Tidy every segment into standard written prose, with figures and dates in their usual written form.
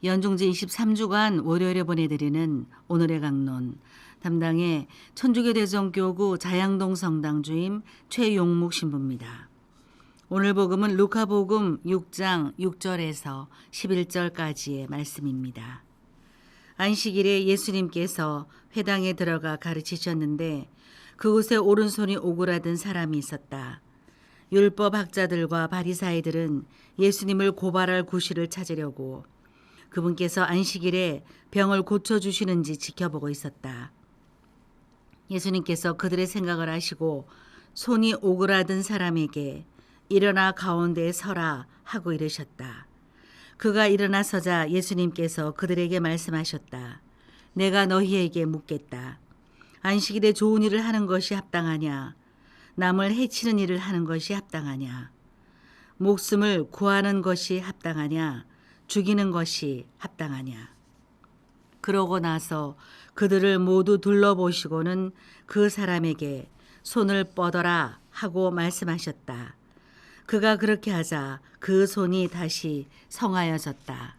연중제 23주간 월요일에 보내드리는 오늘의 강론 담당의 천주교대성교구 자양동 성당 주임 최용묵 신부입니다. 오늘 복음은 루카복음 6장 6절에서 11절까지의 말씀입니다. 안식일에 예수님께서 회당에 들어가 가르치셨는데 그곳에 오른손이 오그라든 사람이 있었다. 율법학자들과 바리사이들은 예수님을 고발할 구실을 찾으려고 그분께서 안식일에 병을 고쳐주시는지 지켜보고 있었다. 예수님께서 그들의 생각을 아시고 손이 오그라든 사람에게 일어나 가운데에 서라 하고 이르셨다. 그가 일어나 서자 예수님께서 그들에게 말씀하셨다. 내가 너희에게 묻겠다. 안식일에 좋은 일을 하는 것이 합당하냐? 남을 해치는 일을 하는 것이 합당하냐? 목숨을 구하는 것이 합당하냐? 죽이는 것이 합당하냐? 그러고 나서 그들을 모두 둘러보시고는 그 사람에게 손을 뻗어라 하고 말씀하셨다. 그가 그렇게 하자 그 손이 다시 성하여졌다.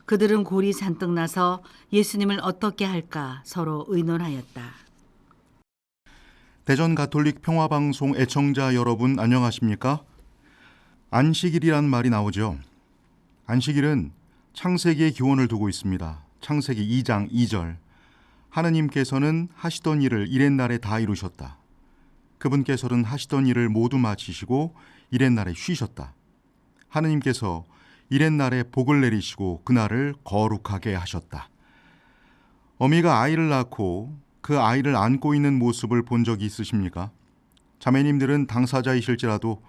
그들은 골이 잔뜩 나서 예수님을 어떻게 할까 서로 의논하였다. 대전 가톨릭 평화방송 애청자 여러분 안녕하십니까? 안식일이란 말이 나오죠. 안식일은 창세기의 기원을 두고 있습니다. 창세기 2장 2절. 하느님께서는 하시던 일을 이렛날에 다 이루셨다. 그분께서는 하시던 일을 모두 마치시고 이렛날에 쉬셨다. 하느님께서 이렛날에 복을 내리시고 그날을 거룩하게 하셨다. 어미가 아이를 낳고 그 아이를 안고 있는 모습을 본 적이 있으십니까? 자매님들은 당사자이실지라도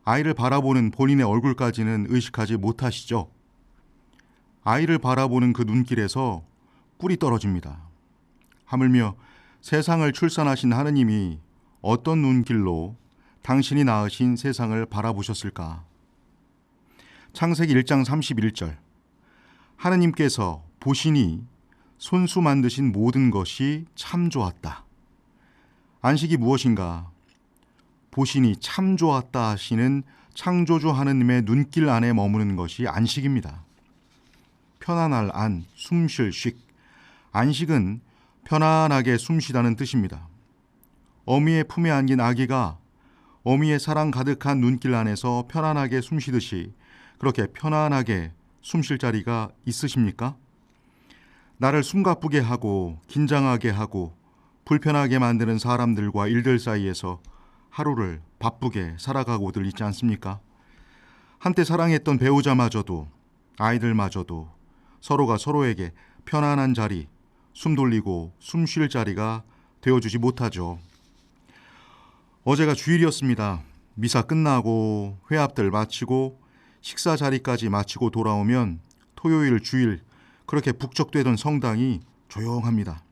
아이를 바라보는 본인의 얼굴까지는 의식하지 못하시죠? 아이를 바라보는 그 눈길에서 꿀이 떨어집니다. 하물며 세상을 출산하신 하느님이 어떤 눈길로 당신이 낳으신 세상을 바라보셨을까? 창세기 1장 31절. 하느님께서 보시니 손수 만드신 모든 것이 참 좋았다. 안식이 무엇인가? 보시니 참 좋았다 하시는 창조주 하느님의 눈길 안에 머무는 것이 안식입니다. 편안할 안, 숨쉴 식. 안식은 편안하게 숨쉬다는 뜻입니다. 어미의 품에 안긴 아기가 어미의 사랑 가득한 눈길 안에서 편안하게 숨쉬듯이 그렇게 편안하게 숨쉴 자리가 있으십니까? 나를 숨가쁘게 하고 긴장하게 하고 불편하게 만드는 사람들과 일들 사이에서 하루를 바쁘게 살아가고들 있지 않습니까? 한때 사랑했던 배우자마저도 아이들마저도 서로가 서로에게 편안한 자리, 숨 돌리고 숨 쉴 자리가 되어주지 못하죠. 어제가 주일이었습니다. 미사 끝나고 회합들 마치고 식사 자리까지 마치고 돌아오면 토요일, 주일 그렇게 북적대던 성당이 조용합니다.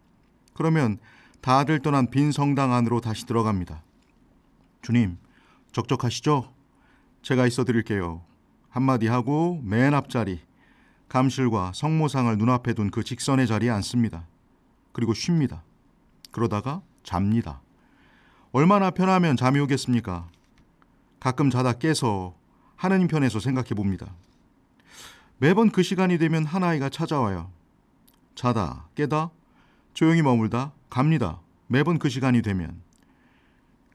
그러면 다들 떠난 빈 성당 안으로 다시 들어갑니다. 주님, 적적하시죠? 제가 있어 드릴게요. 한마디 하고 맨 앞자리, 감실과 성모상을 눈앞에 둔 그 직선의 자리에 앉습니다. 그리고 쉽니다. 그러다가 잡니다. 얼마나 편하면 잠이 오겠습니까? 가끔 자다 깨서 하느님 편에서 생각해 봅니다. 매번 그 시간이 되면 한 아이가 찾아와요. 자다, 깨다, 조용히 머물다, 갑니다. 매번 그 시간이 되면.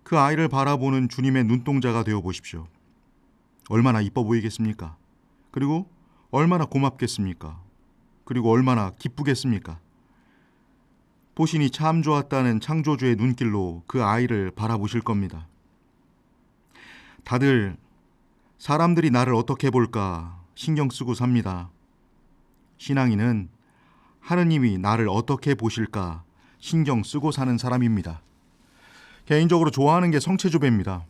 그 아이를 바라보는 주님의 눈동자가 되어 보십시오. 얼마나 이뻐 보이겠습니까? 그리고 얼마나 고맙겠습니까? 그리고 얼마나 기쁘겠습니까? 보시니 참 좋았다는 창조주의 눈길로 그 아이를 바라보실 겁니다. 다들 사람들이 나를 어떻게 볼까 신경 쓰고 삽니다. 신앙인은 하느님이 나를 어떻게 보실까 신경 쓰고 사는 사람입니다. 개인적으로 좋아하는 게 성체조배입니다.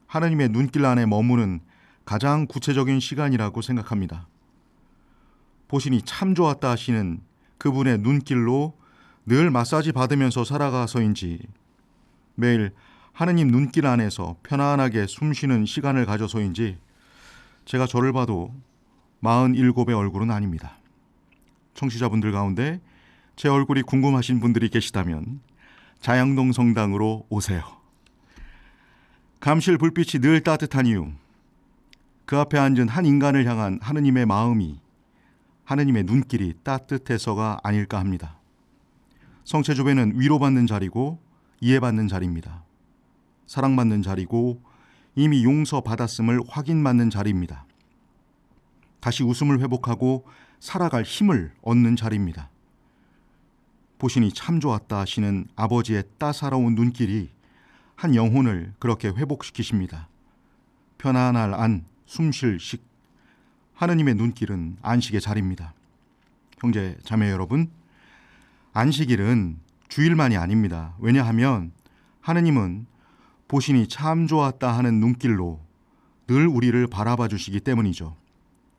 하느님의 눈길 안에 머무는 가장 구체적인 시간이라고 생각합니다. 보시니 참 좋았다 하시는 그분의 눈길로 늘 마사지 받으면서 살아가서인지 매일 하느님 눈길 안에서 편안하게 숨쉬는 시간을 가져서인지 제가 저를 봐도 47의 얼굴은 아닙니다. 청취자분들 가운데 제 얼굴이 궁금하신 분들이 계시다면 자양동 성당으로 오세요. 감실 불빛이 늘 따뜻한 이유, 그 앞에 앉은 한 인간을 향한 하느님의 마음이 하느님의 눈길이 따뜻해서가 아닐까 합니다. 성체조배는 위로받는 자리고 이해받는 자리입니다. 사랑받는 자리고 이미 용서받았음을 확인받는 자리입니다. 다시 웃음을 회복하고 살아갈 힘을 얻는 자리입니다. 보시니 참 좋았다 하시는 아버지의 따사로운 눈길이 한 영혼을 그렇게 회복시키십니다. 편안할 안, 숨쉴 식. 하느님의 눈길은 안식의 자리입니다. 형제, 자매 여러분, 안식일은 주일만이 아닙니다. 왜냐하면 하느님은 보시니 참 좋았다 하는 눈길로 늘 우리를 바라봐 주시기 때문이죠.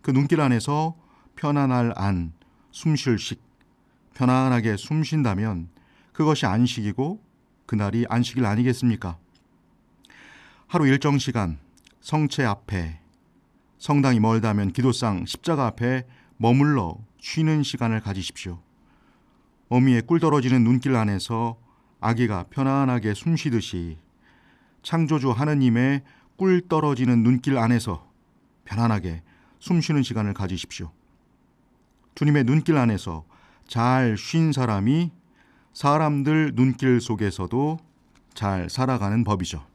그 눈길 안에서 편안할 안, 숨쉴 식, 편안하게 숨 쉰다면 그것이 안식이고 그날이 안식일 아니겠습니까? 하루 일정 시간 성체 앞에, 성당이 멀다면 기도상 십자가 앞에 머물러 쉬는 시간을 가지십시오. 어미의 꿀 떨어지는 눈길 안에서 아기가 편안하게 숨 쉬듯이 창조주 하느님의 꿀 떨어지는 눈길 안에서 편안하게 숨 쉬는 시간을 가지십시오. 주님의 눈길 안에서 잘 쉰 사람이 사람들 눈길 속에서도 잘 살아가는 법이죠.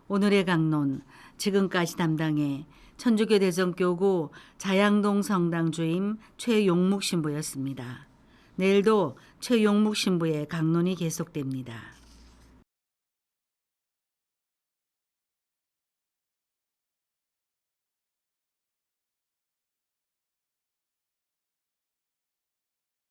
오늘의 강론, 지금까지 담당해 천주교 대성교구 자양동 성당 주임 최용묵 신부였습니다. 내일도 최용묵 신부의 강론이 계속됩니다.